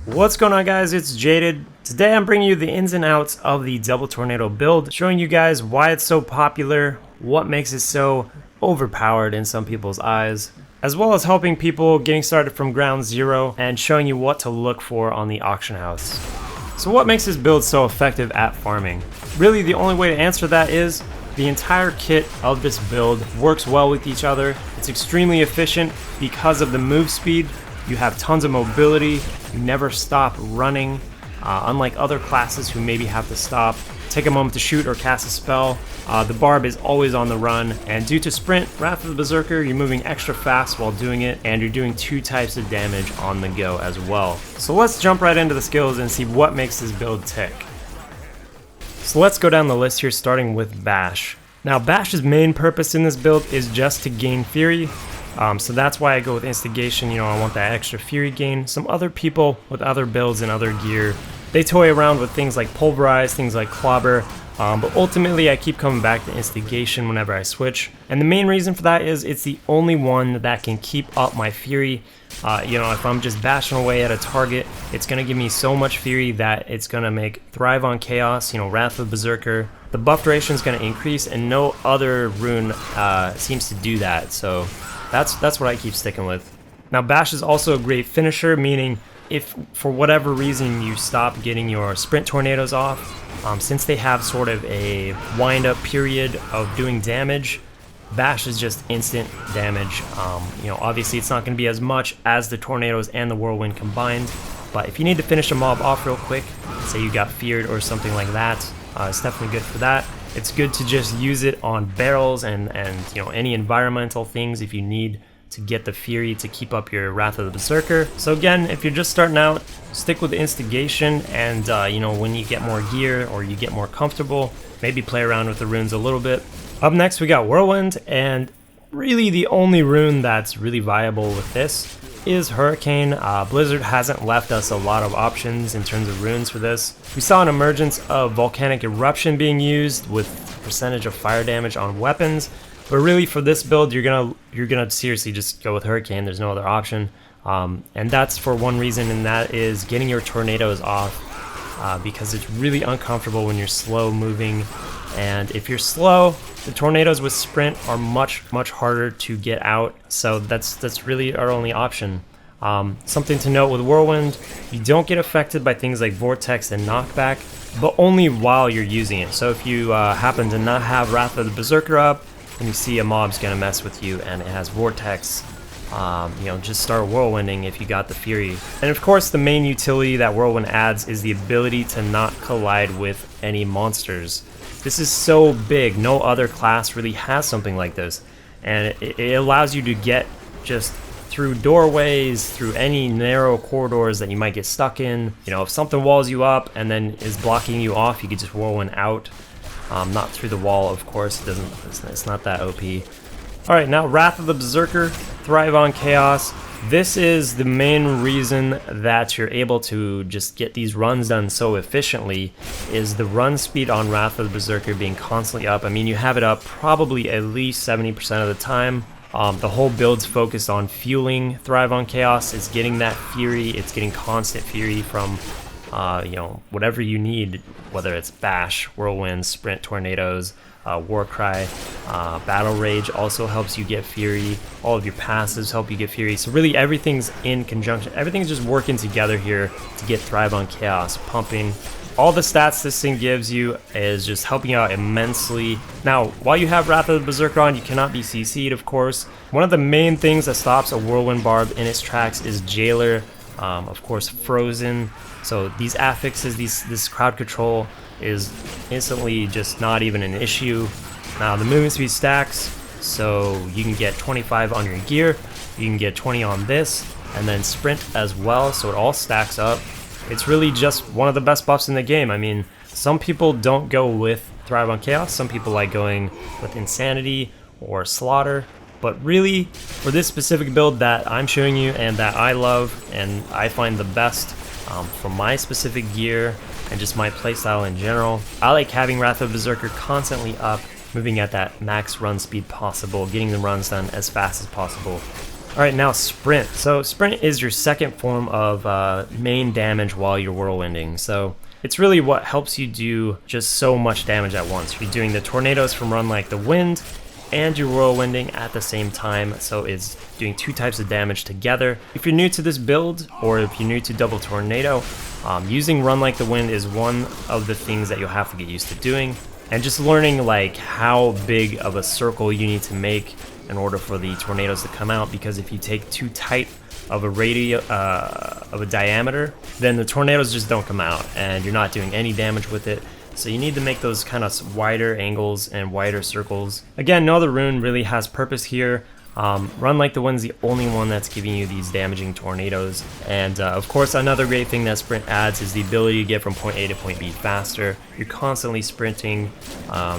What's going on, guys? It's Jaded. Today I'm bringing you the ins and outs of the double tornado build, showing you guys why it's so popular, what makes it so overpowered in some people's eyes, as well as helping people getting started from ground zero and showing you what to look for on the auction house. So what makes this build so effective at farming? Really, the only way to answer that is the entire kit of this build works well with each other. It's extremely efficient because of the move speed. You have tons of mobility, you never stop running, unlike other classes who maybe have to stop, take a moment to shoot or cast a spell. The Barb is always on the run, and due to Sprint, Wrath of the Berserker, you're moving extra fast while doing it, and you're doing 2 types of damage on the go as well. So let's jump right into the skills and see what makes this build tick. So let's go down the list here, starting with Bash. Now Bash's main purpose in this build is just to gain Fury. So that's why I go with Instigation. You know, I want that extra Fury gain. Some other people with other builds and other gear, they toy around with things like Pulverize, things like Clobber, but ultimately I keep coming back to Instigation whenever I switch. And the main reason for that is it's the only one that can keep up my Fury. You know, if I'm just bashing away at a target, it's going to give me so much Fury that it's going to make Thrive on Chaos, you know, Wrath of Berserker. The buff duration is going to increase, and no other rune seems to do that, so that's what I keep sticking with. Now Bash is also a great finisher, meaning if for whatever reason you stop getting your Sprint Tornadoes off, since they have sort of a wind-up period of doing damage, Bash is just instant damage. You know, obviously it's not going to be as much as the Tornadoes and the Whirlwind combined, but if you need to finish a mob off real quick, say you got feared or something like that, it's definitely good for that. It's good to just use it on barrels and you know, any environmental things if you need to get the Fury to keep up your Wrath of the Berserker. So again, if you're just starting out, stick with the Instigation, and you know, when you get more gear or you get more comfortable, maybe play around with the runes a little bit. Up next we got Whirlwind, and really the only rune that's really viable with this is Hurricane. Blizzard hasn't left us a lot of options in terms of runes for this. We saw an emergence of Volcanic Eruption being used with percentage of fire damage on weapons, but really for this build you're gonna seriously just go with Hurricane. There's no other option, and that's for one reason, and that is getting your tornadoes off, because it's really uncomfortable when you're slow moving, and if you're slow, the tornadoes with Sprint are much harder to get out, so that's really our only option. Something to note with Whirlwind, you don't get affected by things like Vortex and Knockback, but only while you're using it. So if you happen to not have Wrath of the Berserker up, and you see a mob's gonna mess with you and it has Vortex, you know, just start Whirlwinding if you got the Fury. And of course the main utility that Whirlwind adds is the ability to not collide with any monsters. This is so big, no other class really has something like this, and it allows you to get just through doorways, through any narrow corridors that you might get stuck in. You know, if something walls you up and then is blocking you off, you could just Whirlwind out. Not through the wall, of course, it's not that OP. Alright, now Wrath of the Berserker, Thrive on Chaos. This is the main reason that you're able to just get these runs done so efficiently, is the run speed on Wrath of the Berserker being constantly up. I mean, you have it up probably at least 70% of the time. The whole build's focused on fueling Thrive on Chaos. It's getting that Fury, it's getting constant Fury from you know, whatever you need, whether it's Bash, Whirlwind, Sprint, Tornadoes, Warcry, Battle Rage also helps you get Fury, all of your passives help you get Fury, so really everything's in conjunction, everything's just working together here to get Thrive on Chaos pumping. All the stats this thing gives you is just helping you out immensely. Now, while you have Wrath of the Berserker on, you cannot be CC'd, of course. One of the main things that stops a Whirlwind Barb in its tracks is Jailer, of course Frozen. So these affixes, this crowd control is instantly just not even an issue. Now the movement speed stacks, so you can get 25 on your gear, you can get 20 on this, and then Sprint as well, so it all stacks up. It's really just one of the best buffs in the game. I mean, some people don't go with Thrive on Chaos, some people like going with Insanity or Slaughter, but really for this specific build that I'm showing you and that I love and I find the best, for my specific gear and just my playstyle in general, I like having Wrath of Berserker constantly up, moving at that max run speed possible, getting the runs done as fast as possible. All right, now sprint. So sprint is your second form of main damage while you're whirlwinding. So it's really what helps you do just so much damage at once. You're doing the tornadoes from Run Like the Wind, and you're whirlwinding at the same time, so it's doing two types of damage together. If you're new to this build, or if you're new to Double Tornado, using Run Like the Wind is one of the things that you'll have to get used to doing, and just learning like how big of a circle you need to make in order for the tornadoes to come out, because if you take too tight of a diameter, then the tornadoes just don't come out and you're not doing any damage with it. So you need to make those kind of wider angles and wider circles. Again, no other rune really has purpose here. Run Like the Wind's the only one that's giving you these damaging tornadoes. And of course, another great thing that sprint adds is the ability to get from point A to point B faster. You're constantly sprinting.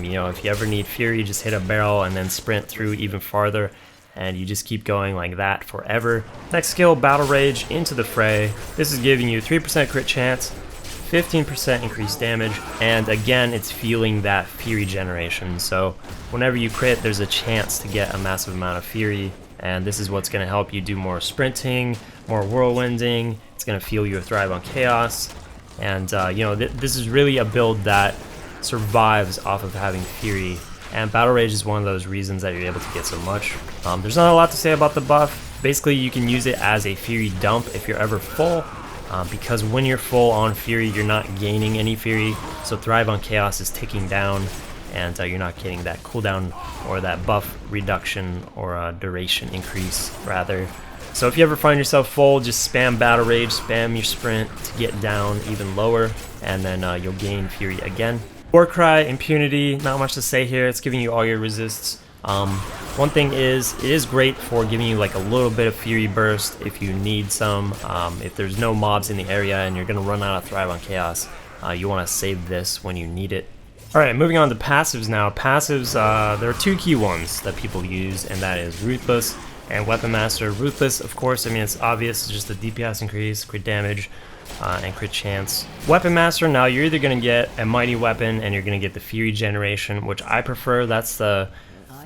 You know, if you ever need fury, just hit a barrel and then sprint through even farther. And you just keep going like that forever. Next skill, Battle Rage, into the fray. This is giving you 3% crit chance, 15% increased damage, and again, it's fueling that fury generation. So whenever you crit, there's a chance to get a massive amount of fury, and this is what's going to help you do more sprinting, more whirlwinding. It's going to fuel your Thrive on Chaos, and you know, this is really a build that survives off of having fury, and Battle Rage is one of those reasons that you're able to get so much. There's not a lot to say about the buff. Basically, you can use it as a fury dump if you're ever full. Because when you're full on fury, you're not gaining any fury, so Thrive on Chaos is ticking down, and you're not getting that cooldown or that buff reduction or duration increase, rather. So if you ever find yourself full, just spam Battle Rage, spam your sprint to get down even lower, and then you'll gain fury again. Warcry, Impunity, not much to say here. It's giving you all your resists. One thing is, it is great for giving you like a little bit of fury burst if you need some. If there's no mobs in the area and you're going to run out of Thrive on Chaos, you want to save this when you need it. Alright, moving on to passives now. Passives, there are two key ones that people use, and that is Ruthless and Weapon Master. Ruthless, of course, I mean, it's obvious, it's just a DPS increase, crit damage, and crit chance. Weapon Master, now you're either going to get a mighty weapon and you're going to get the fury generation, which I prefer. That's the,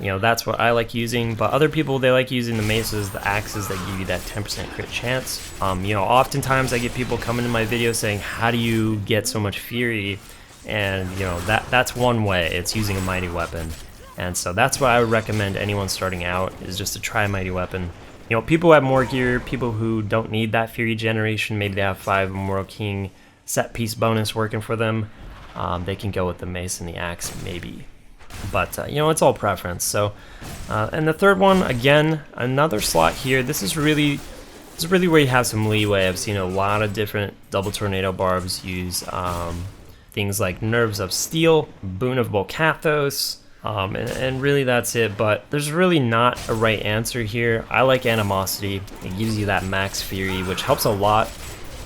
you know, that's what I like using, but other people, they like using the maces, the axes that give you that 10% crit chance. You know, oftentimes I get people coming to my videos saying, how do you get so much fury? And you know, that's one way, it's using a mighty weapon. And so that's what I would recommend anyone starting out, is just to try a mighty weapon. You know, people who have more gear, people who don't need that fury generation, maybe they have 5 Immortal King set piece bonus working for them, they can go with the mace and the axe maybe. But you know, it's all preference. So and the third one, again, another slot here. This is really where you have some leeway. I've seen a lot of different Double Tornado barbs use things like Nerves of Steel, Boon of Bolcathos, and really that's it. But there's really not a right answer here. I like Animosity. It gives you that max fury, which helps a lot,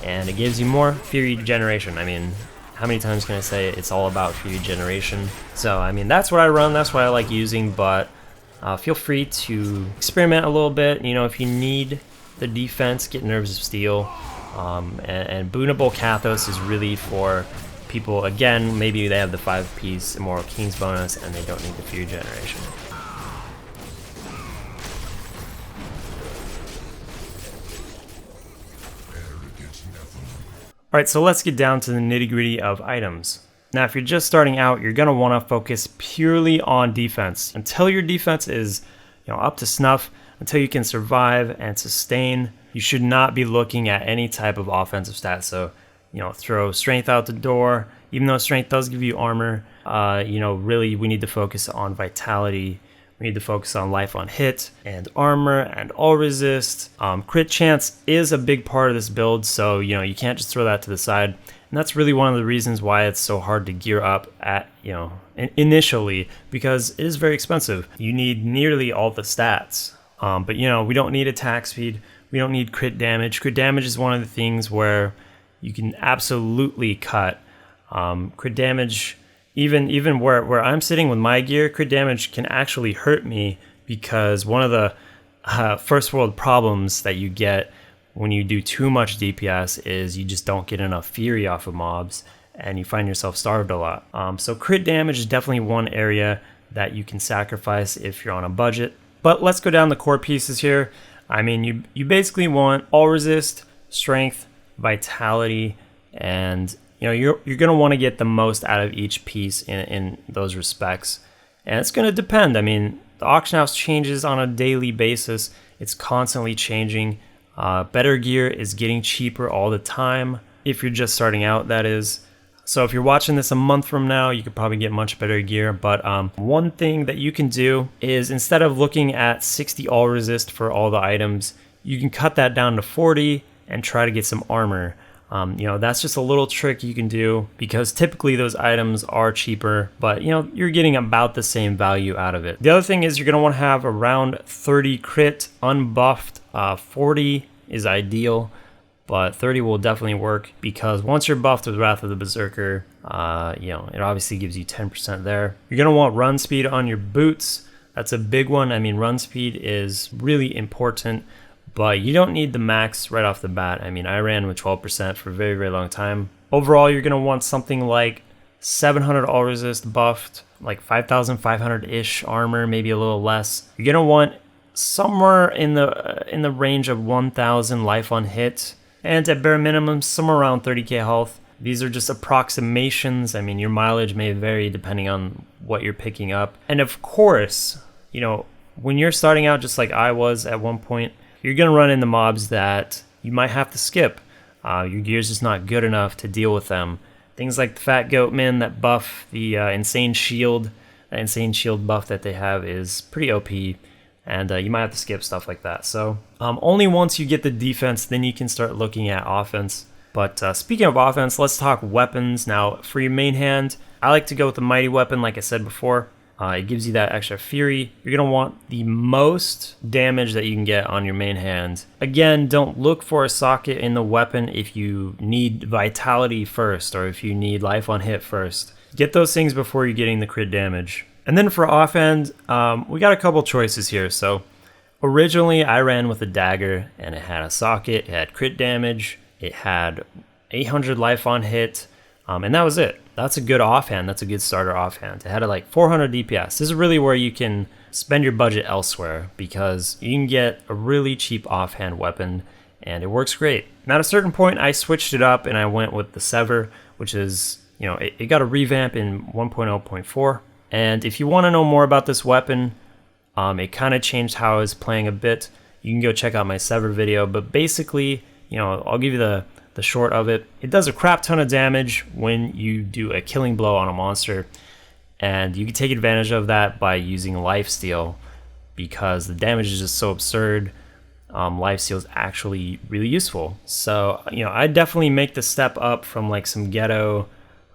and it gives you more fury generation. I mean, how many times can I say it? It's all about fury generation? So I mean, that's what I run, that's what I like using, but feel free to experiment a little bit. You know, if you need the defense, get Nerves of Steel, and Boon of Bolcathos is really for people, again, maybe they have the 5-piece Immortal King's bonus and they don't need the fury generation. Alright, so let's get down to the nitty-gritty of items. Now, if you're just starting out, you're going to want to focus purely on defense. Until your defense is, you know, up to snuff, until you can survive and sustain, you should not be looking at any type of offensive stats. So, you know, throw strength out the door. Even though strength does give you armor, you know, really we need to focus on vitality. We need to focus on life on hit and armor and all resist. Crit chance is a big part of this build, so you know, you can't just throw that to the side. And that's really one of the reasons why it's so hard to gear up at, you know, initially, because it is very expensive. You need nearly all the stats. But you know, we don't need attack speed. We don't need crit damage. Crit damage is one of the things where you can absolutely cut. Crit damage, even where I'm sitting with my gear, crit damage can actually hurt me, because one of the first world problems that you get when you do too much DPS is you just don't get enough fury off of mobs and you find yourself starved a lot. So crit damage is definitely one area that you can sacrifice if you're on a budget. But let's go down the core pieces here. I mean, you basically want all resist, strength, vitality, and you know you're gonna want to get the most out of each piece in those respects. And it's gonna depend. I mean, the auction house changes on a daily basis. It's constantly changing. Better gear is getting cheaper all the time. If you're just starting out, that is. So if you're watching this a month from now, you could probably get much better gear. But one thing that you can do is, instead of looking at 60 all resist for all the items, you can cut that down to 40 and try to get some armor. You know, that's just a little trick you can do, because typically those items are cheaper, but you know, you're getting about the same value out of it. The other thing is you're gonna want to have around 30 crit unbuffed. 40 is ideal, but 30 will definitely work, because once you're buffed with Wrath of the Berserker, you know, it obviously gives you 10% there. You're gonna want run speed on your boots. That's a big one. I mean, run speed is really important, but you don't need the max right off the bat. I mean, I ran with 12% for a very, very long time. Overall, you're gonna want something like 700 all resist buffed, like 5,500-ish armor, maybe a little less. You're gonna want somewhere in the range of 1,000 life on hit, and at bare minimum, somewhere around 30k health. These are just approximations. I mean, your mileage may vary depending on what you're picking up. And of course, you know, when you're starting out, just like I was at one point, you're gonna run into mobs that you might have to skip. Your gear's just not good enough to deal with them. Things like the Fat Goatmen that buff the insane shield. That insane shield buff that they have is pretty OP, and you might have to skip stuff like that. So only once you get the defense, then you can start looking at offense. But speaking of offense, let's talk weapons. Now, for your main hand, I like to go with the mighty weapon, like I said before. It gives you that extra fury. You're going to want the most damage that you can get on your main hand. Again, don't look for a socket in the weapon if you need vitality first, or if you need life on hit first. Get those things before you're getting the crit damage. And then for offhand, we got a couple choices here. So originally I ran with a dagger, and it had a socket, it had crit damage, it had 800 life on hit, and that was it. That's a good offhand. That's a good starter offhand. It had like 400 DPS. This is really where you can spend your budget elsewhere, because you can get a really cheap offhand weapon and it works great. And at a certain point, I switched it up and I went with the Sever, which is, you know, it got a revamp in 1.0.4. And if you want to know more about this weapon, it kind of changed how I was playing a bit. You can go check out my Sever video, but basically, you know, I'll give you the short of it. It does a crap ton of damage when you do a killing blow on a monster, and you can take advantage of that by using lifesteal, because the damage is just so absurd. Lifesteal is actually really useful. So, you know, I definitely make the step up from like some ghetto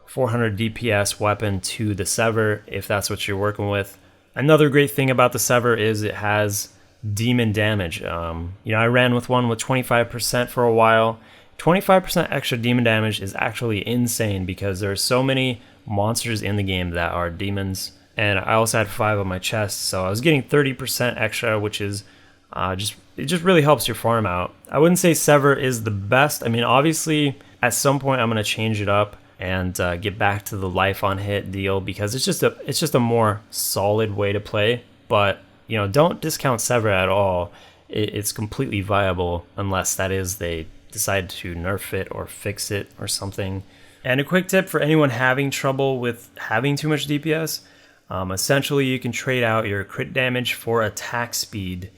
400 DPS weapon to the Sever, if that's what you're working with. Another great thing about the Sever is it has demon damage. You know, I ran with one with 25% for a while. 25% extra demon damage is actually insane, because there are so many monsters in the game that are demons, and I also had 5 on my chest, so I was getting 30% extra, which is it just really helps your farm out. I wouldn't say Sever is the best. I mean, obviously at some point I'm going to change it up and get back to the life on hit deal, because it's just a more solid way to play. But you know, don't discount Sever at all. It's completely viable, unless that is they decide to nerf it or fix it or something. And a quick tip for anyone having trouble with having too much DPS, essentially you can trade out your crit damage for attack speed,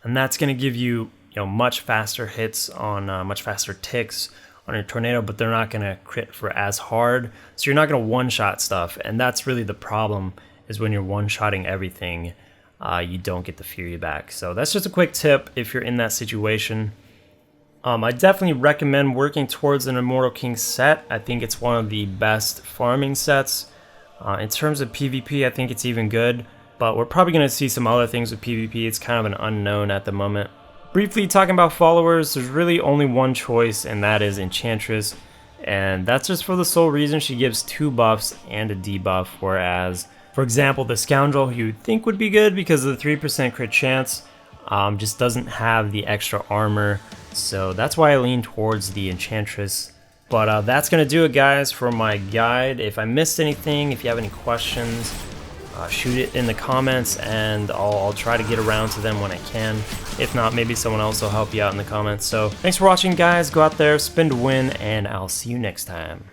and that's going to give you, you know, much faster hits on much faster ticks on your tornado, but they're not going to crit for as hard, so you're not going to one-shot stuff. And that's really the problem, is when you're one-shotting everything, you don't get the fury back. So that's just a quick tip if you're in that situation. I definitely recommend working towards an Immortal King set. I think it's one of the best farming sets. In terms of PvP, I think it's even good, but we're probably going to see some other things with PvP. It's kind of an unknown at the moment. Briefly talking about followers, there's really only one choice, and that is Enchantress. And that's just for the sole reason she gives 2 buffs and a debuff, whereas, for example, the Scoundrel, who you'd think would be good because of the 3% crit chance, just doesn't have the extra armor. So that's why I lean towards the Enchantress. But that's going to do it, guys, for my guide. If I missed anything, if you have any questions, shoot it in the comments, and I'll try to get around to them when I can. If not, maybe someone else will help you out in the comments. So thanks for watching, guys. Go out there, spin to win, and I'll see you next time.